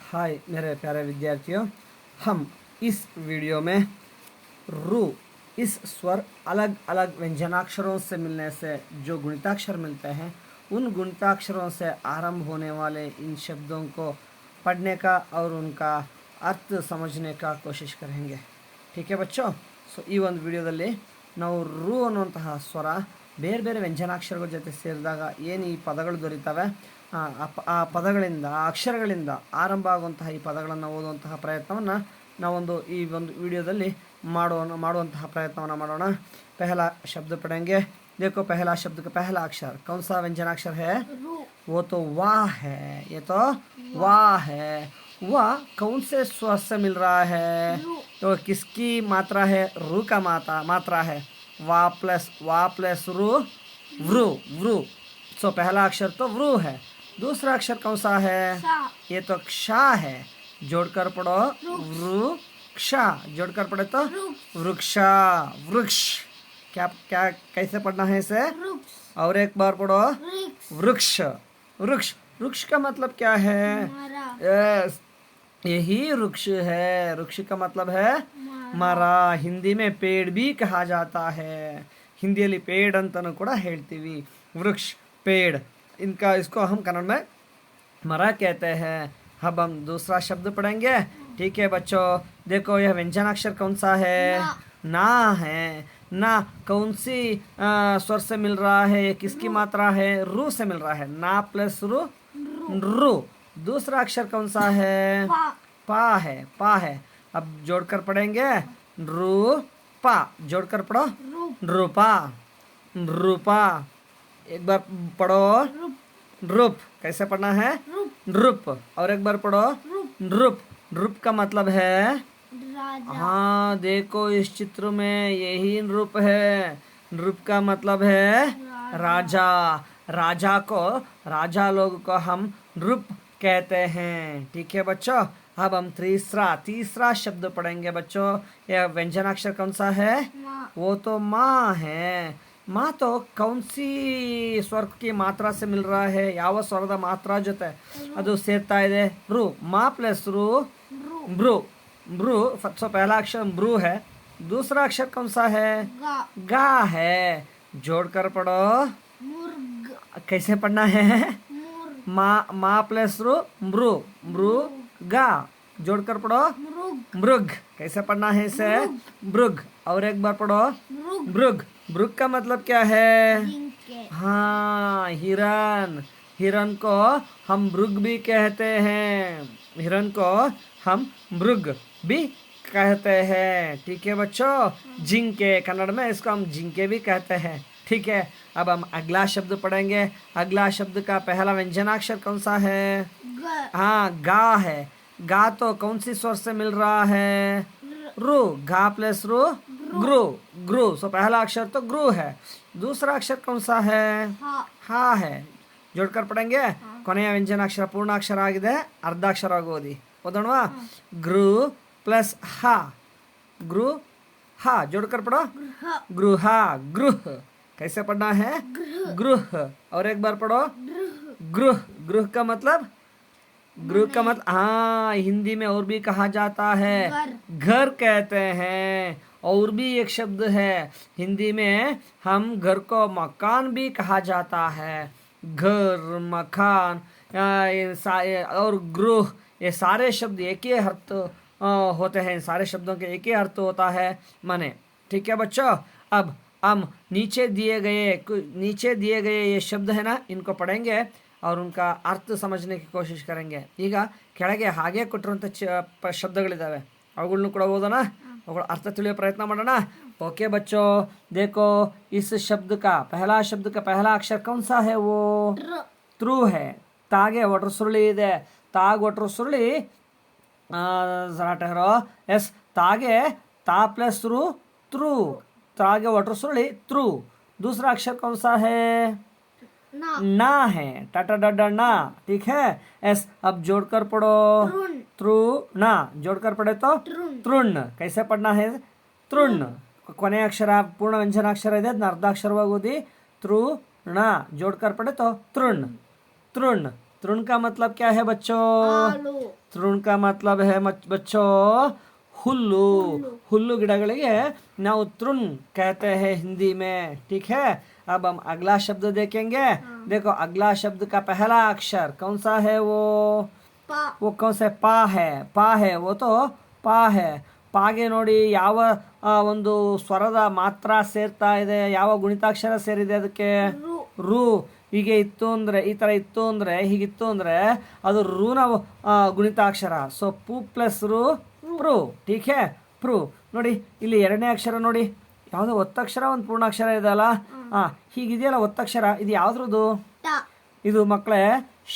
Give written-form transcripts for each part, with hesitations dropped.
हाय मेरे प्यारे विद्यार्थियों, हम इस वीडियो में रू इस स्वर अलग अलग व्यंजनाक्षरों से मिलने से जो गुणिताक्षर मिलते हैं उन गुणिताक्षरों से आरंभ होने वाले इन शब्दों को पढ़ने का और उनका अर्थ समझने का कोशिश करेंगे। ठीक है बच्चों। सो ಈ ಒಂದು ವಿಡಿಯೋದಲ್ಲಿ ನಾವು ರು ಅನ್ನುವಂತಹ ಸ್ವರ ಬೇರೆ ಬೇರೆ ವ್ಯಂಜನಾಕ್ಷರಗಳ ಜೊತೆ ಸೇರಿದಾಗ ಏನು ಈ ಪದಗಳು ದೊರೀತವೆ ಆ ಪದಗಳಿಂದ ಆ ಅಕ್ಷರಗಳಿಂದ ಆರಂಭ ಆಗುವಂತಹ ಈ ಪದಗಳನ್ನು ಓದುವಂತಹ ಪ್ರಯತ್ನವನ್ನು ನಾವೊಂದು ಈ ಒಂದು ವಿಡಿಯೋದಲ್ಲಿ ಮಾಡುವಂತಹ ಪ್ರಯತ್ನವನ್ನು ಮಾಡೋಣ। पहला शब्द पढ़ेंगे। देखो पहला शब्द का पहला अक्षर कौन सा व्यंजनाक्षर है? वो तो वाह है। ये तो वाह है। वाह कौन से स्वर से मिल रहा है? तो किसकी मात्रा है? रू का मात्रा है। वाह प्लस रू व्रू व्रू। सो पहला अक्षर तो व्रू है। दूसरा अक्षर कौन सा है? ये तो क्षा है। जोड़कर पढ़ो व्रू क्षा। जोड़कर पढ़े तो वृक्षा वृक्ष। क्या क्या कैसे पढ़ना है इसे? और एक बार पढ़ो वृक्ष वृक्ष। वृक्ष का मतलब क्या है? यही वृक्ष है। वृक्ष का मतलब है मरा। हिंदी में पेड़ भी कहा जाता है। हिंदी पेड़ अंतनू ಕೂಡ ಹೇಳ್ತೀವಿ। वृक्ष पेड़ इनका इसको हम कन्नड़ में मरा कहते हैं। अब हम दूसरा शब्द पढ़ेंगे। ठीक है बच्चों, देखो यह व्यंजनाक्षर कौन सा है? ना है। ना कौन सी स्वर से मिल रहा है? किसकी मात्रा है? रू से मिल रहा है। ना प्लस रू रू। दूसरा अक्षर कौन सा है? पा है। पा है। अब जोड़कर पढ़ेंगे रू पा। जोड़कर पढ़ो रूपा रूपा। एक बार पढ़ो रूप। कैसे पढ़ना है? रूप। और एक बार पढ़ो रूप। रूप का मतलब है हाँ देखो इस चित्र में यही रूप है। रूप का मतलब है राजा। राजा लोग को हम रूप कहते हैं। ठीक है बच्चों। अब हम तीसरा शब्द पढ़ेंगे बच्चों। यह व्यंजनाक्षर कौन सा है? वो तो माँ है। माँ तो कौन सी स्वर की मात्रा से मिल रहा है? ಯಾವ ಸ್ವರದ ಮಾತ್ರ ಜೊತೆ ಅದು ಸೇರ್ತಾ ಇದೆ? ರು। माँ प्लस रू ब्रू ब्रू। सबसे पहला अक्षर ब्रू है। दूसरा अक्षर कौन सा है? गा है। जोड़कर पढ़ो कैसे पढ़ना है? माँ प्लस रू ब्रू ब्रू गा। जोड़कर पढ़ो मृग। कैसे पढ़ना है इसे? मृग। और एक बार पढ़ो मृग। मृग का मतलब क्या है? हाँ हिरन। हिरन को हम मृग भी कहते हैं। हिरन को हम मृग भी कहते हैं। ठीक है बच्चों। जिंके कन्नड़ में इसको हम जिंके भी कहते हैं। ठीक है। अब हम अगला शब्द पढ़ेंगे। अगला शब्द का पहला व्यंजनाक्षर कौन सा है? हाँ गा है। गा तो कौन सी स्वर से मिल रहा है? रू। गा प्लस रू ग्रू ग्रू। सो पहला अक्षर तो ग्रू है। दूसरा अक्षर कौन सा है? हा है। जोड़कर पढ़ेंगे। ಕೊನೆಯ ವ್ಯಂಜನಾಕ್ಷರ ಪೂರ್ಣಾಕ್ಷರ ಆಗಿದೆ, ಅರ್ಧಾಕ್ಷರವಾಗಿ ಓದಿ ಓದೋಣವಾ? ಗೃ प्लस हा। गृ हा। जोड़कर पढ़ो गृह गृह। कैसे पढ़ना है? गृह। और एक बार पढ़ो गृह। गृह का मतलब हाँ हिंदी में और भी कहा जाता है घर कहते हैं। और भी एक शब्द है हिंदी में हम घर को मकान भी कहा जाता है। घर मकान और गृह ये सारे शब्द एक ही अर्थ होते हैं। सारे शब्दों के एक ही अर्थ होता है माने। ठीक है बच्चों। अब हम नीचे दिए गए ये शब्द है ना, इनको पढ़ेंगे और उनका अर्थ समझने की कोशिश करेंगे। ಈಗ ಕೆಳಗೆ ಹಾಗೆ ಕೊಟ್ಟಿರುವಂಥ ಶಬ್ದಗಳಿದ್ದಾವೆ, ಅವುಗಳನ್ನು ಕೂಡ ಓದೋಣ, ಅವುಗಳ ಅರ್ಥ ತಿಳಿಯೋ ಪ್ರಯತ್ನ ಮಾಡೋಣ। ओके बच्चों, देखो इस शब्द का पहला अक्षर कौन सा है? वो ತ್ರೂ है। तागे ಒಟ್ರು ಸುರುಳಿ ಇದೆ। ताग ಒಟ್ರು ಸುರುಳಿ जरा ठहरो। एस तागे ता प्लस रू ತ್ರೂ। तागे ಒಟ್ರು ಸುರುಳಿ ತ್ರೂ। दूसरा अक्षर कौन सा है? ना है। टाटा डा ना। ठीक है। एस अब जोड़कर पढ़ो त्रू ना। जोड़कर पढ़े तो तृण। कैसे पढ़ना है? तृण। ಕೊನೆಯ ಅಕ್ಷರ ಪೂರ್ಣ ವ್ಯಂಜನಾಕ್ಷರ ಇದೆ, ಅದನ್ನ ಅರ್ಧಾಕ್ಷರವಾಗಿ ಓದಿ ತೃಣ। जोड़कर पढ़े तो तृण तृण। तृण का मतलब क्या है बच्चों? तृण का मतलब है बच्चों ಹುಲ್ಲು. ಹುಲ್ಲು ಗಿಡಗಳಿಗೆ ನಾವು तृण कहते हैं हिंदी में. ठीक है. अब हम अगला शब्द देखेंगे. देखो अगला शब्द का पहला अक्षर कौन सा है? वो कौन सा? पा है. पा है. वो तो ಪಾ है. ಪಾಗೆ ನೋಡಿ ಯಾವ ಒಂದು ಸ್ವರದ ಮಾತ್ರ ಸೇರ್ತಾ ಇದೆ, ಯಾವ ಗುಣಿತಾಕ್ಷರ ಸೇರಿದೆ ಅದಕ್ಕೆ? ರು. ಹೀಗೆ ಇತ್ತು ಅಂದರೆ, ಈ ಥರ ಇತ್ತು ಅಂದರೆ, ಹೀಗಿತ್ತು ಅಂದರೆ ಅದು ರೂನ ಗುಣಿತಾಕ್ಷರ. ಸೊ ಪು ಪ್ಲಸ್ ರು ಪ್ರು. ಟೀಕ್ ಹೇ. ಪ್ರು. ನೋಡಿ ಇಲ್ಲಿ ಎರಡನೇ ಅಕ್ಷರ ನೋಡಿ, ಯಾವುದೋ ಒತ್ತಕ್ಷರ ಒಂದು ಪೂರ್ಣಾಕ್ಷರ ಇದೆ ಅಲ್ಲ. ಹೀಗಿದೆಯಲ್ಲ ಒತ್ತಕ್ಷರ, ಇದು ಯಾವ್ದ್ರದ್ದು? ಇದು ಮಕ್ಕಳೇ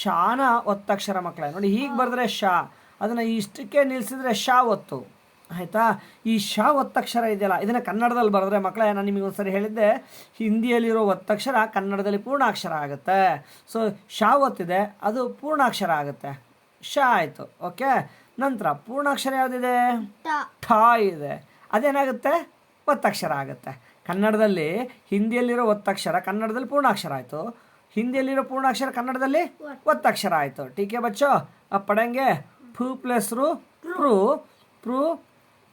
ಶಾನ ಒತ್ತಕ್ಷರ ಮಕ್ಕಳೇ. ನೋಡಿ ಹೀಗೆ ಬರೆದ್ರೆ ಶಾ, ಅದನ್ನು ಇಷ್ಟಕ್ಕೆ ನಿಲ್ಲಿಸಿದ್ರೆ ಶಾ ಒತ್ತು. ಆಯಿತಾ? ಈ ಶಾ ಒತ್ತಕ್ಷರ ಇದೆಯಲ್ಲ, ಇದನ್ನು ಕನ್ನಡದಲ್ಲಿ ಬರೆದ್ರೆ ಮಕ್ಕಳೇ, ನಾನು ನಿಮಗೆ ಒಂದ್ಸರಿ ಹೇಳಿದ್ದೆ, ಹಿಂದಿಯಲ್ಲಿರೋ ಒತ್ತಕ್ಷರ ಕನ್ನಡದಲ್ಲಿ ಪೂರ್ಣಾಕ್ಷರ ಆಗುತ್ತೆ. ಸೊ ಶಾ ಒತ್ತಿದೆ, ಅದು ಪೂರ್ಣಾಕ್ಷರ ಆಗುತ್ತೆ. ಶಾ ಆಯಿತು. ಓಕೆ. ನಂತರ ಪೂರ್ಣಾಕ್ಷರ ಯಾವುದಿದೆ? ಠಾ ಇದೆ. ಅದೇನಾಗುತ್ತೆ? ಒತ್ತಕ್ಷರ ಆಗುತ್ತೆ. ಕನ್ನಡದಲ್ಲಿ ಹಿಂದಿಯಲ್ಲಿರೋ ಒತ್ತಕ್ಷರ ಕನ್ನಡದಲ್ಲಿ ಪೂರ್ಣಾಕ್ಷರ ಆಯಿತು, ಹಿಂದಿಯಲ್ಲಿರೋ ಪೂರ್ಣಾಕ್ಷರ ಕನ್ನಡದಲ್ಲಿ ಒತ್ತಕ್ಷರ ಆಯಿತು. ಟೀಕೆ ಬಚ್ಚೋ. अब पढ़ेंगे ಫು ಪ್ಲಸ್ ರು ಪ್ರು. प्रू.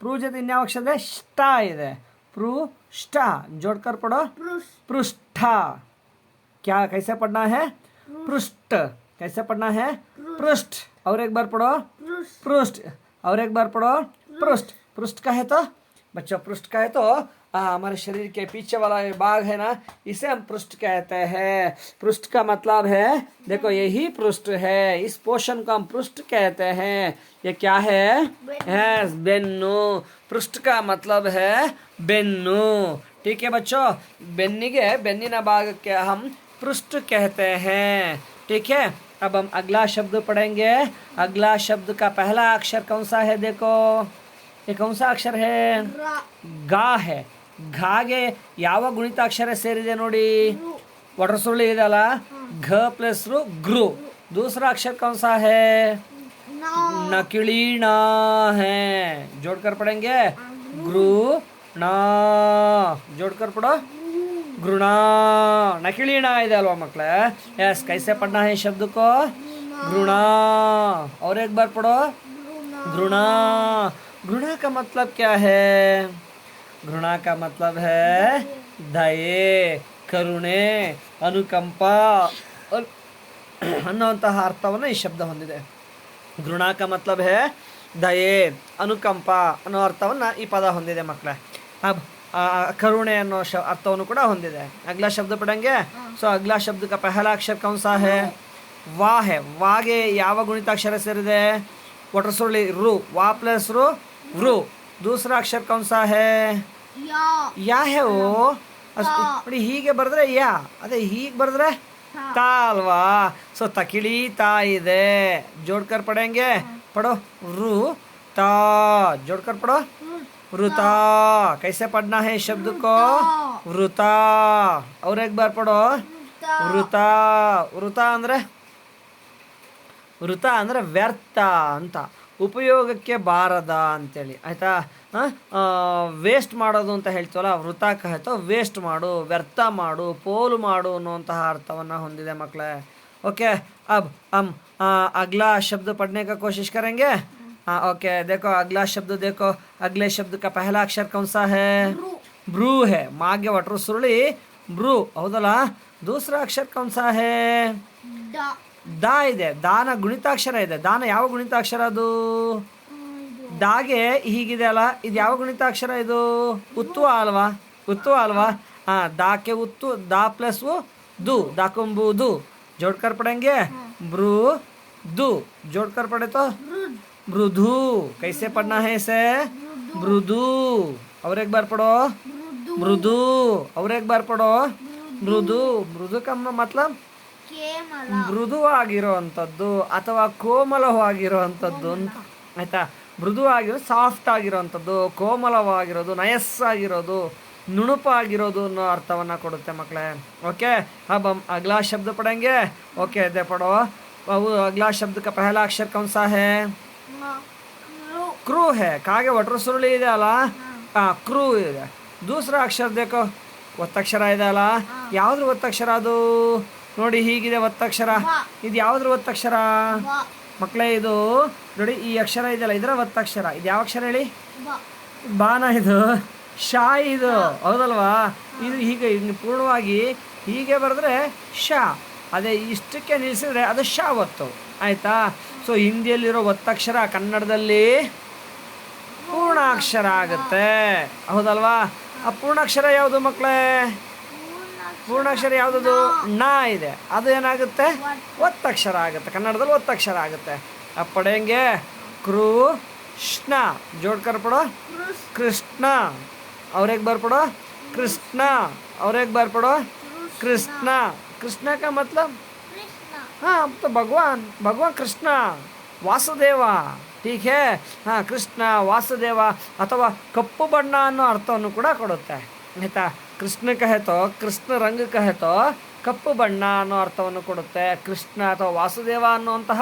प्रू जैसे इन्या अक्षर है स्टा ಇದೆ. प्रू स्टा जोड़कर पढ़ो पृष्ठा. क्या कैसे पढ़ना है? पृष्ठ. कैसे पढ़ना है? पृष्ठ. और एक बार पढ़ो पृष्ठ. और एक बार पढ़ो पृष्ठ. पृष्ठ का है तो बच्चों, पृष्ठ का है तो हमारे शरीर के पीछे वाला भाग है ना, इसे हम पृष्ठ कहते हैं. पृष्ठ का मतलब है, देखो यही पृष्ठ है, इस पोर्शन को हम पृष्ठ कहते हैं. ये क्या है? बेन्नु. पृष्ठ का मतलब है बेन्नु. ठीक है बच्चों. बेन्निगे बेन्निन भाग के हम पृष्ठ कहते हैं. ठीक है. अब हम अगला शब्द पढ़ेंगे. अगला शब्द का पहला अक्षर कौन सा है? देखो ये कौन सा अक्षर है? गा है. ಘಾಗೆ ಯಾವ ಗುಣಿತಾಕ್ಷರ ಸೇರಿದೆ ನೋಡಿ? ಒಟ್ರ ಸುಳ್ಳಿ ಇದೆಯಲ್ಲ, ಘ ಪ್ಲಸ್ ರು ಗ್ರು. दूसरा अक्षर कौन सा है? नकिलीना है. जोड़कर पढ़ेंगे ग्रु ना. जोड़कर पढ़ो घृणा. नकिलीना ಇದೆ ಅಲ್ವಾ ಮಕ್ಕಳೇ? यस. कैसे पढ़ना है शब्द को? घृणा. और एक बार पढ़ो घृणा. घृणा का मतलब क्या है? घृणा का मतलब है दये, ಕರುಣೆ, ಅನುಕಂಪ ಅನ್ನುವಂತಹ ಅರ್ಥವನ್ನು ಈ ಶಬ್ದ ಹೊಂದಿದೆ. घृणा का मतलब है ದಯೆ, ಅನುಕಂಪ ಅನ್ನೋ ಅರ್ಥವನ್ನು ಈ ಪದ ಹೊಂದಿದೆ ಮಕ್ಕಳೇ. अब करुणे ಅನ್ನೋ ಅರ್ಥವನ್ನು ಕೂಡ ಹೊಂದಿದೆ. अगला शब्द पढ़ेंगे. सो अगला शब्द का पहला अक्षर कौन सा है? वा है. वागे ಯಾವ ಗುಣಿತಾಕ್ಷರ ಸೇರಿದೆ? ಒಟ್ರ ಸುಳ್ಳಿ ರು. ವಾ ಪ್ಲಸ್ ರು ರು. दूसरा अक्षर कौन सा है? या है. वो ನೋಡಿ ಹೀಗೆ ಬರೆದ್ರೆ ಯಾ, ಅದೇ ಹೀಗೆ ಬರೆದ್ರೆ ತಾ ಅಲ್ವಾ? ಸೊ ತಕಿಳಿ ತಾ ಇದೆ. जोड़कर पढ़ेंगे. पढ़ो रू ता. जोड़कर पढ़ो वृता. कैसे पढ़ना है शब्द को? वृता. और एक बार पढ़ो वृता. वृता ಅಂದ್ರೆ ವೃತ ಅಂದರೆ ವ್ಯರ್ಥ ಅಂತ, ಉಪಯೋಗಕ್ಕೆ ಬಾರದ ಅಂತೇಳಿ. ಆಯಿತಾ? ವೇಸ್ಟ್ ಮಾಡೋದು ಅಂತ ಹೇಳ್ತೀವಲ್ಲ, ವೃತ ಕಹತೋ ವೇಸ್ಟ್ ಮಾಡು, ವ್ಯರ್ಥ ಮಾಡು, ಪೋಲು ಮಾಡು ಅನ್ನುವಂತಹ ಅರ್ಥವನ್ನು ಹೊಂದಿದೆ ಮಕ್ಕಳೇ. ಓಕೆ. अब हम अगला शब्द पढ़ने का कोशिश करेंगे. ओके. देखो अगला शब्द देखो. अगले शब्द का पहला अक्षर कौन सा है? ब्रू है. मागे वट्ರು ಸುರುಳಿ ब्रू. ಹೌದಲ್ಲ? दूसरा अक्षर कौन सा है? ದಾ ಇದೆ. ದಾನ ಗುಣಿತಾಕ್ಷರ ಇದೆ. ದಾನ ಯಾವ ಗುಣಿತಾಕ್ಷರ ಅದು? ದಾಗೆ ಹೀಗಿದೆ ಅಲ್ಲ, ಇದು ಯಾವ ಗುಣಿತಾಕ್ಷರ ಇದು? ಉತ್ತು ಅಲ್ವಾ? ಉತ್ತು ಅಲ್ವಾ? दाके उत्तु. दा प्लस वो दू. दाकुंबू दू. जोड़कर पढ़ेंगे ब्रू दू. जोड़कर पढ़े तो मृदु. कैसे पढ़ना है इसे? मृदु. और एक बार पढ़ो मृदु. और एक बार पढ़ो मृदु. मृदु का मतलब ಮೃದುವಾಗಿರುವಂಥದ್ದು ಅಥವಾ ಕೋಮಲವಾಗಿರುವಂಥದ್ದು ಅಂತ. ಆಯಿತಾ? ಮೃದುವಾಗಿರೋ ಸಾಫ್ಟ್ ಆಗಿರೋವಂಥದ್ದು, ಕೋಮಲವಾಗಿರೋದು, ನಯಸ್ಸಾಗಿರೋದು, ನುಣುಪಾಗಿರೋದು ಅನ್ನೋ ಅರ್ಥವನ್ನು ಕೊಡುತ್ತೆ ಮಕ್ಕಳೇ. ಓಕೆ. अब हम अगला शब्द पढ़ेंगे. ओके. दे पढ़ो. अगला शब्द का पहला अक्षर कौन सा है? क्रू है. ಕಾಗೆ ಒಟ್ರು ಸುರುಳಿ ಇದೆ ಅಲ್ಲ, ಕ್ರೂ ಇದೆ. दूसरा अक्षर देखो. ಒತ್ತಕ್ಷರ ಇದೆ ಅಲ್ಲ, ಯಾವ್ದ್ರ ಒತ್ತಕ್ಷರ ಅದು? ನೋಡಿ ಹೀಗಿದೆ ಒತ್ತಕ್ಷರ. ಇದು ಯಾವ್ದ್ರ ಒತ್ತಕ್ಷರ ಮಕ್ಕಳೇ? ಇದು ನೋಡಿ ಈ ಅಕ್ಷರ ಇದೆಯಲ್ಲ ಇದರ ಒತ್ತಕ್ಷರ. ಇದು ಯಾವ ಅಕ್ಷರ ಹೇಳಿ? ಬಾನ. ಇದು ಶಾ. ಇದು ಹೌದಲ್ವಾ? ಇದು ಹೀಗೆ ಪೂರ್ಣವಾಗಿ ಹೀಗೆ ಬರೆದ್ರೆ ಶಾ. ಅದೇ ಇಷ್ಟಕ್ಕೆ ನಿಲ್ಲಿಸಿದ್ರೆ ಅದು ಶಾ ಒತ್ತು. ಆಯ್ತಾ? ಸೊ ಹಿಂದಿಯಲ್ಲಿರೋ ಒತ್ತಕ್ಷರ ಕನ್ನಡದಲ್ಲಿ ಪೂರ್ಣಾಕ್ಷರ ಆಗುತ್ತೆ. ಹೌದಲ್ವಾ? ಆ ಪೂರ್ಣಾಕ್ಷರ ಯಾವುದು ಮಕ್ಕಳೇ? ಪೂರ್ಣಾಕ್ಷರ ಯಾವುದದು? ನ ಇದೆ. ಅದು ಏನಾಗುತ್ತೆ? ಒತ್ತಕ್ಷರ ಆಗುತ್ತೆ. ಕನ್ನಡದಲ್ಲಿ ಒತ್ತಕ್ಷರ ಆಗುತ್ತೆ. अब पढ़ेंगे कृष्णा, जोड़कर पढ़ो कृष्णा, और एक बार पढ़ो कृष्णा, और एक बार पढ़ो कृष्णा. कृष्णा का मतलब हाँ तो भगवान, भगवान कृष्णा ವಾಸುದೇವ. ठीक है? हाँ ಕೃಷ್ಣ ವಾಸುದೇವ ಅಥವಾ ಕಪ್ಪು ಬಣ್ಣ ಅನ್ನೋ ಅರ್ಥವನ್ನು ಕೂಡ ಕೊಡುತ್ತೆ. ಆಯಿತಾ? ಕೃಷ್ಣ ಕಹೆತೋ ಕೃಷ್ಣ ರಂಗ ಕಹೆತೋ ಕಪ್ಪು ಬಣ್ಣ ಅನ್ನೋ ಅರ್ಥವನ್ನು ಕೊಡುತ್ತೆ. ಕೃಷ್ಣ ಅಥವಾ ವಾಸುದೇವ ಅನ್ನುವಂತಹ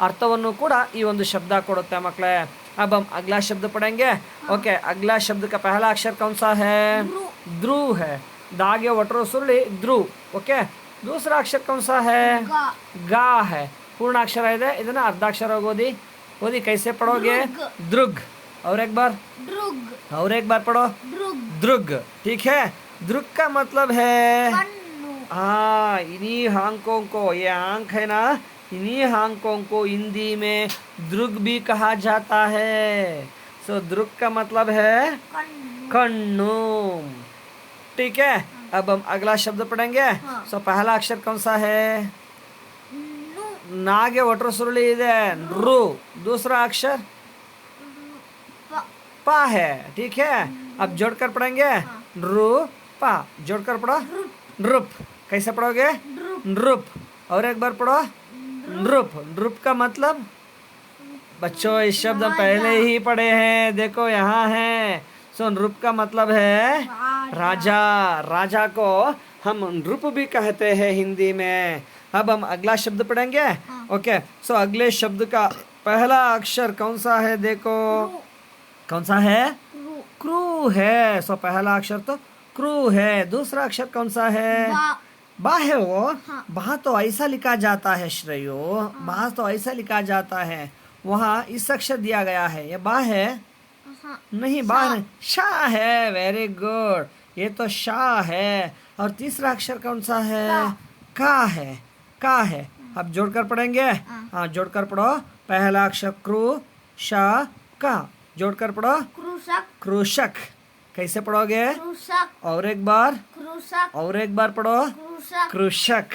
ಅರ್ಥವನ್ನು ಕೂಡ ಈ ಒಂದು ಶಬ್ದ ಕೊಡುತ್ತೆ ಮಕ್ಕಳೇ. अब हम अगला शब्द पढ़ेंगे. ओके, अगला शब्द का पहला अक्षर कौन सा है? ध्रुव है. दागे वटरो सुरली ध्रुव. ओके, दूसरा अक्षर कौन सा है? गा है. पूर्ण अक्षर है. इधर अर्धाक्षर ओदी ओदी कैसे पढ़ोगे? द्रुग. और एक बार द्रुग. और एक बार पढ़ो द्रुग. ठीक है? द्रुग का मतलब है हाँ इन्हीं आंखों को, ये आंख है ना, इन्हीं आंखों को हिंदी में द्रुग भी कहा जाता है. सो द्रुग का मतलब है कन्नु. ठीक है? अब हम अगला शब्द पढ़ेंगे. सो पहला अक्षर कौन सा है? नागे वटर सुरली ಇದೆ रू. दूसरा अक्षर पा है. ठीक है? अब जोड़कर पढ़ेंगे रू पा. जोड़कर पढ़ो नृप. कैसे पढ़ोगे? नृप. और एक बार पढ़ो नृप. नृप का मतलब बच्चों इस शब्द हम पहले ही पढ़े हैं. देखो यहाँ है. सो नृप का मतलब है राजा. राजा को हम नृप भी कहते हैं हिंदी में. अब हम अगला शब्द पढ़ेंगे. ओके, सो अगले शब्द का पहला अक्षर कौन सा है? देखो कौन सा है? क्रू है. सो पहला अक्षर तो क्रू है. दूसरा अक्षर कौन सा है? बा है. वो बा तो ऐसा लिखा जाता है श्रेयो. बा तो ऐसा लिखा जाता है. वहाँ इस अक्षर दिया गया है. ये बा है नहीं, बा नहीं, शा है. Very good. ये तो शा है. और तीसरा अक्षर कौन सा है? का है. का है. अब जोड़कर पढ़ेंगे. हाँ जोड़कर पढ़ो. पहला अक्षर क्रू शा का. जोड़कर पढ़ो क्रूशक. क्रूशक. कैसे पढ़ोगे? और एक बार और एक बार पढ़ो कृषक.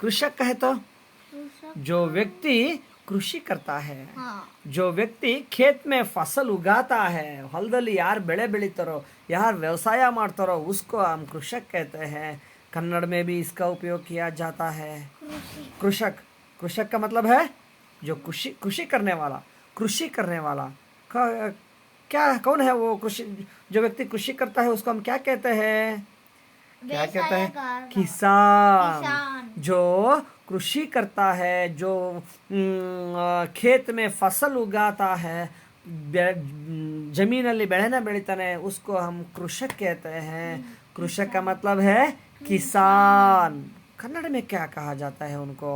कृषक कहे तो जो व्यक्ति कृषि करता है, जो व्यक्ति खेत में फसल उगाता है, ಹೊಲದಲ್ಲಿ ಯಾರು ಬೆಳೆ ಬೆಳೀತಾರೋ, ಯಾರು ವ್ಯವಸಾಯ ಮಾಡ್ತಾರೋ उसको हम कृषक कहते हैं. कन्नड़ में भी इसका उपयोग किया जाता है. कृषक. कृषक का मतलब है जो कृषि कृषि करने वाला. कृषि करने वाला क्या कौन है? वो कृषि जो व्यक्ति कृषि करता है उसको हम क्या कहते हैं? क्या कहते हैं? किसान. जो कृषि करता है, जो खेत में फसल उगाता है, जमीನಲ್ಲಿ ಬೆಳೆನ ಬೆಳಿತಾನೆ, उसको हम कृषक कहते हैं. कृषक का मतलब है किसान. कन्नड़ में क्या कहा जाता है उनको?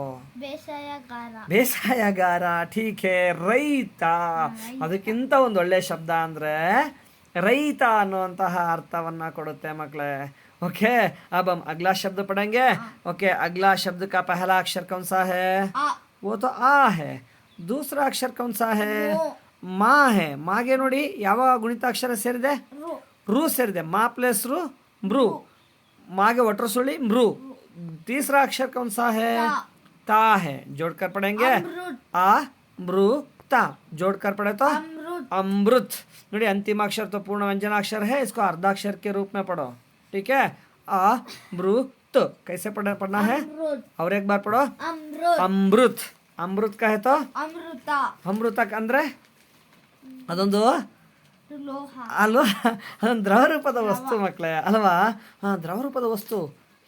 ಬೇಸಾಯಗಾರ. ठीक है, ರೈತ. ಅದಕ್ಕಿಂತ ಒಂದು ಒಳ್ಳೆ ಶಬ್ದ ಅಂದ್ರೆ ರೈತ ಅನ್ನುವಂತಹ ಅರ್ಥವನ್ನ ಕೊಡುತ್ತೆ ಮಕ್ಕಳೇ. ओके, अब हम अगला शब्द पढ़ेंगे. ओके, अगला शब्द का पहला अक्षर कौन सा है? वो तो आ है. दूसरा अक्षर कौन सा है? ಮಾ है. ಮಾಗೆ ನೋಡಿ ಯಾವ ಗುಣಿತಾಕ್ಷರ ಸೇರಿದೆ? ರು ಸೇರಿದೆ. ಮಾ ಪ್ಲಸ್ ರು ಮೃ. ಮಾಗೆ ಒಟ್ರ ಸುಳಿ ಮೃ. तीसरा अक्षर कौन सा है? ता है. जोड़कर पढ़ेंगे आ मृ ता. जोड़कर पढ़े तो अमृत. ನೋಡಿ अंतिम अक्षर तो पूर्ण व्यंजनाक्षर है, इसको अर्धाक्षर के रूप में पढ़ो. ठीक है? आ मृत. कैसे पढ़ना है? और एक बार पढ़ो अमृत. अमृत का है तो अमृತ ಅಂದ್ರೆ ಅದೊಂದು ಅಲ್ವಾ, ಅದೊಂದು ದ್ರವ ರೂಪದ ವಸ್ತು ಮಕ್ಕಳೇ ಅಲ್ವಾ? ಹಾಂ, ದ್ರವ ರೂಪದ ವಸ್ತು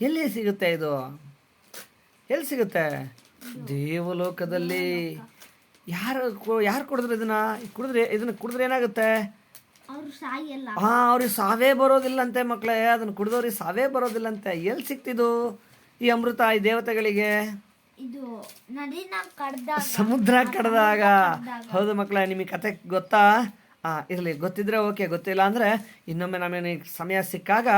ಎಲ್ಲಿ ಸಿಗುತ್ತೆ? ಇದು ಎಲ್ಲಿ ಸಿಗುತ್ತೆ? ದೇವಲೋಕದಲ್ಲಿ. ಯಾರು ಕುಡಿದ್ರೆ ಇದನ್ನ ಕುಡಿದ್ರೆ ಏನಾಗುತ್ತೆ? ಹಾಂ, ಅವ್ರಿಗೆ ಸಾವೇ ಬರೋದಿಲ್ಲಂತೆ ಮಕ್ಕಳೇ. ಅದನ್ನು ಕುಡಿದವ್ರಿಗೆ ಸಾವೇ ಬರೋದಿಲ್ಲಂತೆ. ಎಲ್ಲಿ ಸಿಕ್ತಿದು? ಈ ಅಮೃತ ಈ ದೇವತೆಗಳಿಗೆ? ಇದು ನದಿನ ಕಡ್ದಾಗ, ಸಮುದ್ರ ಕಡ್ದಾಗ. ಹೌದು ಮಕ್ಕಳೇ, ನಿಮಗೆ ಕತೆ ಗೊತ್ತಾ? ಇರಲಿ, ಗೊತ್ತಿದ್ರೆ ಓಕೆ, ಗೊತ್ತಿಲ್ಲ ಅಂದರೆ ಇನ್ನೊಮ್ಮೆ ನಮಗೆ ಸಮಯ ಸಿಕ್ಕಾಗ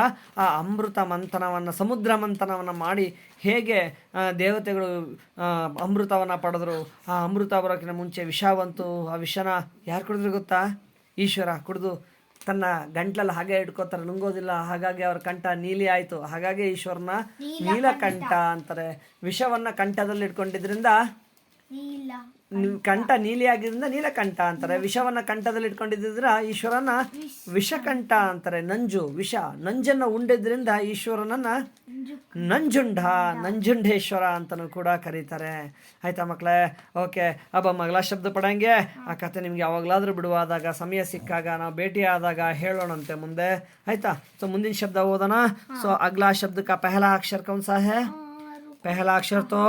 ಆ ಅಮೃತ ಮಂಥನವನ್ನು, ಸಮುದ್ರ ಮಂಥನವನ್ನು ಮಾಡಿ ಹೇಗೆ ದೇವತೆಗಳು ಅಮೃತವನ್ನು ಪಡೆದ್ರು. ಆ ಅಮೃತ ಬರೋಕ್ಕಿಂತ ಮುಂಚೆ ವಿಷ ಬಂತು. ಆ ವಿಷನ ಯಾರು ಕುಡಿದ್ರು ಗೊತ್ತಾ? ಈಶ್ವರ ಕುಡಿದು ತನ್ನ ಗಂಟ್ಲಲ್ಲಿ ಹಾಗೆ ಇಟ್ಕೋತಾರೆ, ನುಂಗೋದಿಲ್ಲ. ಹಾಗಾಗಿ ಅವ್ರ ಕಂಠ ನೀಲಿ ಆಯಿತು. ಹಾಗಾಗಿ ಈಶ್ವರನ ನೀಲಕಂಠ ಅಂತಾರೆ. ವಿಷವನ್ನು ಕಂಠದಲ್ಲಿ ಇಟ್ಕೊಂಡಿದ್ರಿಂದ ಕಂಠ ನೀಲಿ ಆಗಿದ್ರಿಂದ ನೀಲಕಂಠ ಅಂತಾರೆ. ವಿಷವನ್ನ ಕಂಠದಲ್ಲಿ ಇಟ್ಕೊಂಡಿದ್ರಿಂದ ಈಶ್ವರನ ವಿಷಕಂಠ ಅಂತಾರೆ. ನಂಜು, ವಿಷ, ನಂಜನ್ನು ಉಂಡಿದ್ರಿಂದ ಈಶ್ವರನನ್ನ ನಂಜುಂಡೇಶ್ವರ ಅಂತಲೂ ಕೂಡ ಕರೀತಾರೆ. ಆಯ್ತಾ ಮಕ್ಕಳೇ? ಓಕೆ, ಅಬ್ಬ ಅಗಲಾ ಶಬ್ದ ಪಡಂಗೆ. ಆ ಕತೆ ನಿಮ್ಗೆ ಯಾವಾಗಲಾದ್ರೂ ಬಿಡುವಾದಾಗ, ಸಮಯ ಸಿಕ್ಕಾಗ, ನಾವು ಭೇಟಿ ಆದಾಗ ಹೇಳೋಣಂತೆ ಮುಂದೆ. ಆಯ್ತಾ? ಸೊ ಮುಂದಿನ ಶಬ್ದ ಓದೋಣ. ಸೊ ಅಗಲಾ ಶಬ್ದ का पहला अक्षर कौन सा है? पहला अक्षर तो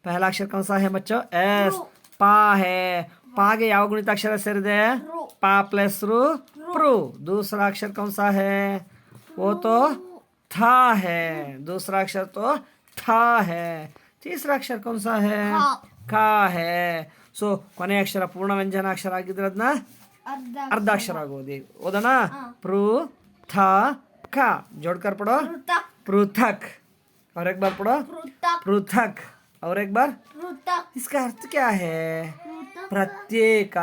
पहला अक्षर कौन सा है बच्चों? एस, पा है. पागे ಯಾವ ಗುಣಿತಾಕ್ಷರ ಸೇರಿದೆ? पा प्लस रू, प्रू. दूसरा अक्षर कौन सा है? वो तो था है. दूसरा अक्षर तो था है. तीसरा अक्षर कौन सा है? का है. ಸೊ ಕೊನೆ ಅಕ್ಷರ ಪೂರ್ಣ ವ್ಯಂಜನಾಕ್ಷರ ಆಗಿದ್ರೆ ಅದನ್ನ अर्धाक्षर ಆಗೋದು. ಓದೋಣ. प्रू, था, का. जोड़कर पढ़ो. पृथक. और एक बार पढ़ो. पृथक. और एक बार. इसका अर्थ क्या है? ಪ್ರತ್ಯೇಕ,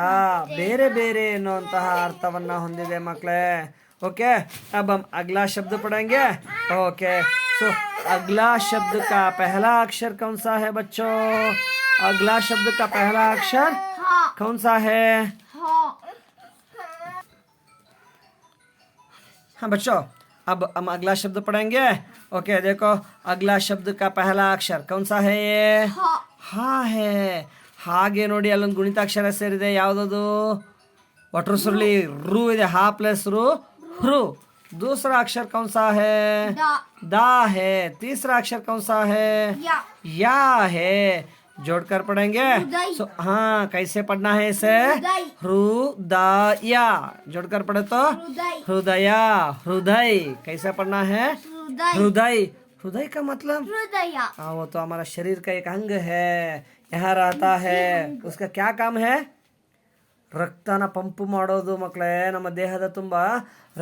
ಬೇರೆ ಬೇರೆ ಎನ್ನುವಂತಹ ಅರ್ಥವನ್ನ ಹೊಂದಿದೆ ಮಕ್ಕಳೇ. ओके, अब हम अगला शब्द पढ़ेंगे. ओके, सो अगला शब्द का पहला अक्षर कौन सा है बच्चों? अगला शब्द का पहला अक्षर कौन सा है? हाँ बच्चों, अब हम अगला शब्द पढ़ेंगे. ओके, देखो अगला शब्द का पहला अक्षर कौन सा है? ये हाँ है. ಹಾಗೆ ನೋಡಿ, ಅಲ್ಲೊಂದು ಗುಣಿತಾಕ್ಷರ ಸೇರಿದೆ. ಯಾವುದದು? ಒಟ್ರು ಸುರುಳಿ ರೂ ಇದೆ. ಹಾ ಪ್ಲಸ್ ರೂ, ರು. दूसरा अक्षर कौन सा है? दा है. तीसरा अक्षर कौन सा है? या है. जोड़कर पढ़ेंगे. हाँ, कैसे पढ़ना है इसे? हृदय. जोड़कर पढ़े तो हृदय, हृदय. कैसे पढ़ना है? हृदय. हृदय का मतलब? हाँ, वो तो हमारा शरीर का एक अंग है, यहाँ रहता है. उसका क्या काम है? ರಕ್ತನ ಪಂಪು ಮಾಡೋದು ಮಕ್ಕಳೇ. ನಮ್ಮ ದೇಹದ ತುಂಬ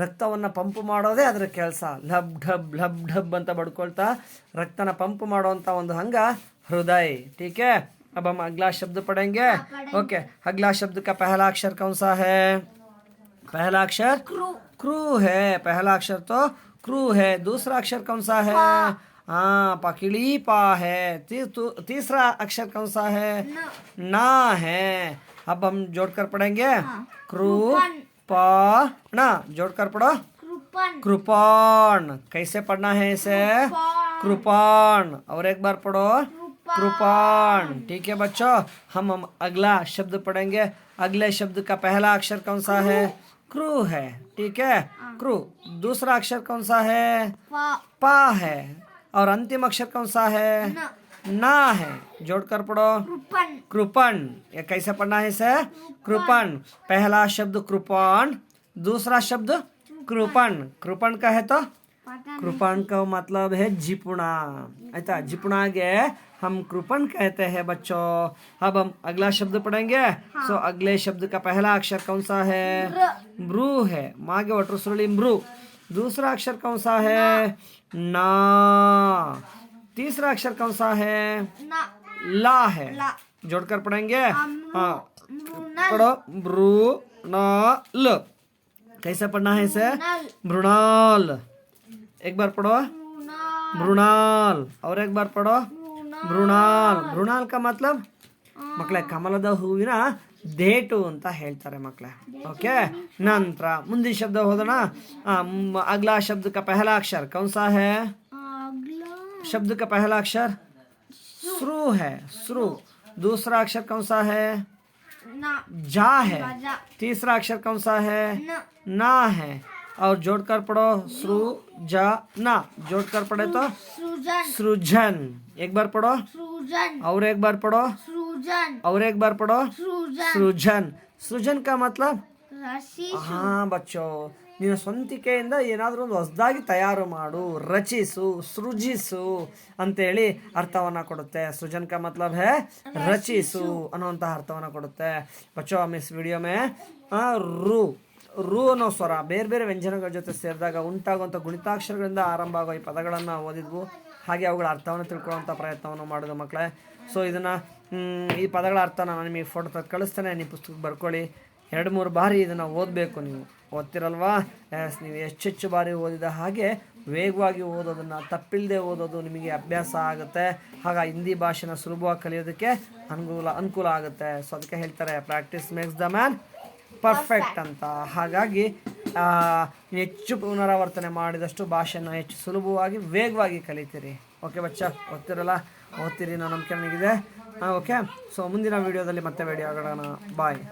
ರಕ್ತವನ್ನು ಪಂಪು ಮಾಡೋದೇ ಅದರ ಕೆಲಸ. ಲಬ್ ಢಬ್ ಲಬ್ ಢಬ್ ಅಂತ ಬಡ್ಕೊಳ್ತಾ ರಕ್ತನ ಪಂಪು ಮಾಡುವಂಥ ಒಂದು ಅಂಗ हृदय. ठीक है, अब हम अगला शब्द पढ़ेंगे. ओके, अगला शब्द का पहला अक्षर कौन सा है? पहला अक्षर क्रू है. पहला अक्षर तो क्रू है. दूसरा अक्षर कौन सा है? हाँ, पकड़ी पा है. तीसरा अक्षर कौन सा है? ना है. अब हम जोड़कर पढ़ेंगे. क्रू पा ना. जोड़कर पढ़ो. कृपाण. कैसे पढ़ना है इसे? कृपाण. और एक बार पढ़ो. कृपाण. ठीक है बच्चों, हम अगला शब्द पढ़ेंगे. अगले शब्द का पहला अक्षर कौन सा है? क्रू है. ठीक है, क्रू. दूसरा अक्षर कौन सा है? पा है. और अंतिम अक्षर कौन सा है? ना है. जोड़कर पढ़ो. कृपण. ये कैसे पढ़ना है इसे? कृपण. पहला शब्द कृपण, दूसरा शब्द कृपण. कृपण का है तो कृपण का मतलब है जिपुणा. अच्छा, जिपुणागे हम कृपण कहते हैं बच्चों. अब हम अगला शब्द पढ़ेंगे. सो अगले शब्द का पहला अक्षर कौन सा है? मृ है. मागे वटरू सुरली मृ. दूसरा अक्षर कौन सा है? ना. तीसरा अक्षर कौन सा है? ला है. जोड़कर पढ़ेंगे. हाँ, पढ़ो. ब्रू न ल. कैसे पढ़ना है इसे? मृणाल. एक बार पढ़ो. मृणाल. और एक बार पढ़ो. मृणाल. मृणाल का मतलब ಮಕ್ಕಳೇ ಕಮಲದ ಹೂವಿನ ದೇಟು ಅಂತ ಹೇಳ್ತಾರೆ ಮಕ್ಕಳೇ. ಓಕೆ, ನಂತರ ಮುಂದಿನ ಶಬ್ದ ಹೋದೋಣ. अगला शब्द का पहला अक्षर कौन सा है? शब्द का पहला अक्षर श्रु है. श्रु. दूसरा अक्षर कौन सा है? जा है. तीसरा अक्षर कौन सा है? ना है. और जोड़कर पढ़ो. श्रु जा ना. जोड़कर पढ़े तो सृजन. एक बार पढ़ो. और एक बार पढ़ो. और एक बार पढ़ो. सृजन. सृजन का मतलब? हाँ बच्चों, ನಿನ್ನ ಸ್ವಂತಿಕೆಯಿಂದ ಏನಾದರೂ ಒಂದು ಹೊಸದಾಗಿ ತಯಾರು ಮಾಡು, ರಚಿಸು, ಸೃಜಿಸು ಅಂತೇಳಿ ಅರ್ಥವನ್ನು ಕೊಡುತ್ತೆ. ಸೃಜನ್ ಕಾ ಮತ್ಲಬ್ ಹೇ ರಚಿಸು ಅನ್ನುವಂತಹ ಅರ್ಥವನ್ನು ಕೊಡುತ್ತೆ. ಬಚ್ಚೋ ಮಿಸ್ ವಿಡಿಯೋ ಮೇ ರು ಅನ್ನೋ ಸ್ವರ ಬೇರೆ ಬೇರೆ ವ್ಯಂಜನಗಳ ಜೊತೆ ಸೇರಿದಾಗ ಉಂಟಾಗುವಂಥ ಗುಣಿತಾಕ್ಷರಗಳಿಂದ ಆರಂಭ ಆಗೋ ಈ ಪದಗಳನ್ನು ಓದಿದ್ವು. ಹಾಗೆ ಅವುಗಳ ಅರ್ಥವನ್ನು ತಿಳ್ಕೊಳ್ಳುವಂಥ ಪ್ರಯತ್ನವನ್ನು ಮಾಡೋದು ಮಕ್ಕಳೇ. ಸೊ ಇದನ್ನು ಈ ಪದಗಳ ಅರ್ಥ ನಾನು ನಿಮಗೆ ಫೋಟೋ ತೆಗೆದು ಕಳಿಸ್ತೇನೆ, ನೀವು ಪುಸ್ತಕ ಬರ್ಕೊಳ್ಳಿ. 2-3 ಬಾರಿ ಇದನ್ನು ಓದಬೇಕು. ನೀವು ಓದ್ತಿರಲ್ವಾ? ನೀವು ಹೆಚ್ಚೆಚ್ಚು ಬಾರಿ ಓದಿದ ಹಾಗೆ ವೇಗವಾಗಿ ಓದೋದನ್ನು, ತಪ್ಪಿಲ್ಲದೆ ಓದೋದು ನಿಮಗೆ ಅಭ್ಯಾಸ ಆಗುತ್ತೆ. ಆಗ ಹಿಂದಿ ಭಾಷೆನ ಸುಲಭವಾಗಿ ಕಲಿಯೋದಕ್ಕೆ ಅನುಕೂಲ ಆಗುತ್ತೆ. ಸೊ ಅದಕ್ಕೆ ಹೇಳ್ತಾರೆ practice makes the man perfect ಅಂತ. ಹಾಗಾಗಿ ಹೆಚ್ಚು ಪುನರಾವರ್ತನೆ ಮಾಡಿದಷ್ಟು ಭಾಷೆನ ಹೆಚ್ಚು ಸುಲಭವಾಗಿ ವೇಗವಾಗಿ ಕಲಿತೀರಿ. ಓಕೆ ಬಚ್ಚ, ಓದ್ತಿರಿ, ನಾನು ನಂಬಿಕೆ ನನಗಿದೆ. ಓಕೆ, ಸೊ ಮುಂದಿನ ವೀಡಿಯೋದಲ್ಲಿ ಮತ್ತೆ ಭೇಟಿ ಆಗೋಣ. ಬಾಯ್.